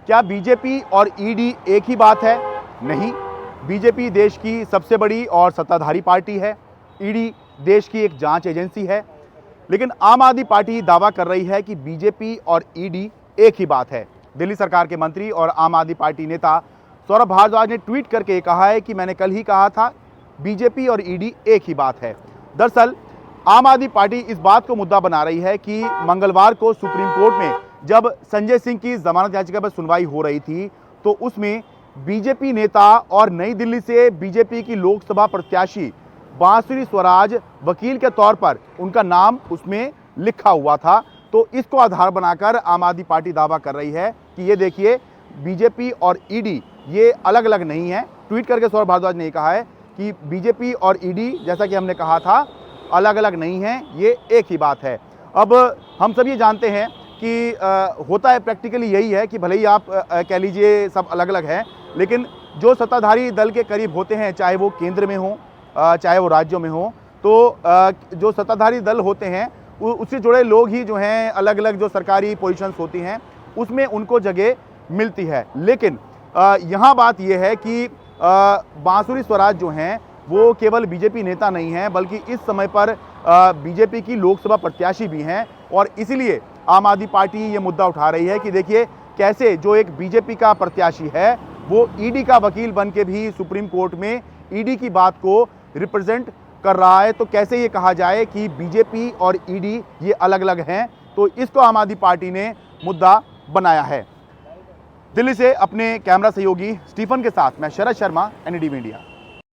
क्या बीजेपी और ईडी एक ही बात है? नहीं। बीजेपी देश की सबसे बड़ी और सत्ताधारी पार्टी है, ईडी देश की एक जांच एजेंसी है। लेकिन आम आदमी पार्टी दावा कर रही है कि बीजेपी और ईडी एक ही बात है। दिल्ली सरकार के मंत्री और आम आदमी पार्टी नेता सौरभ भारद्वाज ने ट्वीट करके कहा है कि मैंने कल ही कहा था, बीजेपी और ईडी एक ही बात है। दरअसल आम आदमी पार्टी इस बात को मुद्दा बना रही है कि मंगलवार को सुप्रीम कोर्ट में जब संजय सिंह की जमानत याचिका पर सुनवाई हो रही थी, तो उसमें बीजेपी नेता और नई दिल्ली से बीजेपी की लोकसभा प्रत्याशी बांसुरी स्वराज वकील के तौर पर उनका नाम उसमें लिखा हुआ था। तो इसको आधार बनाकर आम आदमी पार्टी दावा कर रही है कि ये देखिए, बीजेपी और ईडी ये अलग अलग नहीं है। ट्वीट करके सौरभ भारद्वाज ने कहा है कि बीजेपी और ईडी, जैसा कि हमने कहा था, अलग अलग नहीं है, ये एक ही बात है। अब हम सब ये जानते हैं कि होता है प्रैक्टिकली यही है कि भले ही आप कह लीजिए सब अलग अलग हैं, लेकिन जो सत्ताधारी दल के करीब होते हैं, चाहे वो केंद्र में हो चाहे वो राज्यों में हो, तो जो सत्ताधारी दल होते हैं उससे जुड़े लोग ही जो हैं अलग अलग जो सरकारी पोजीशंस होती हैं उसमें उनको जगह मिलती है। लेकिन यहाँ बात यह है कि बांसुरी स्वराज जो हैं वो केवल बीजेपी नेता नहीं हैं, बल्कि इस समय पर बीजेपी की लोकसभा प्रत्याशी भी हैं। और इसीलिए आम आदमी पार्टी ये मुद्दा उठा रही है कि देखिए, कैसे जो एक बीजेपी का प्रत्याशी है वो ईडी का वकील बन के भी सुप्रीम कोर्ट में ईडी की बात को रिप्रेजेंट कर रहा है, तो कैसे ये कहा जाए कि बीजेपी और ईडी ये अलग अलग हैं। तो इसको आम आदमी पार्टी ने मुद्दा बनाया है। दिल्ली से अपने कैमरा सहयोगी स्टीफन के साथ मैं शरद शर्मा, एनडीटीवी इंडिया।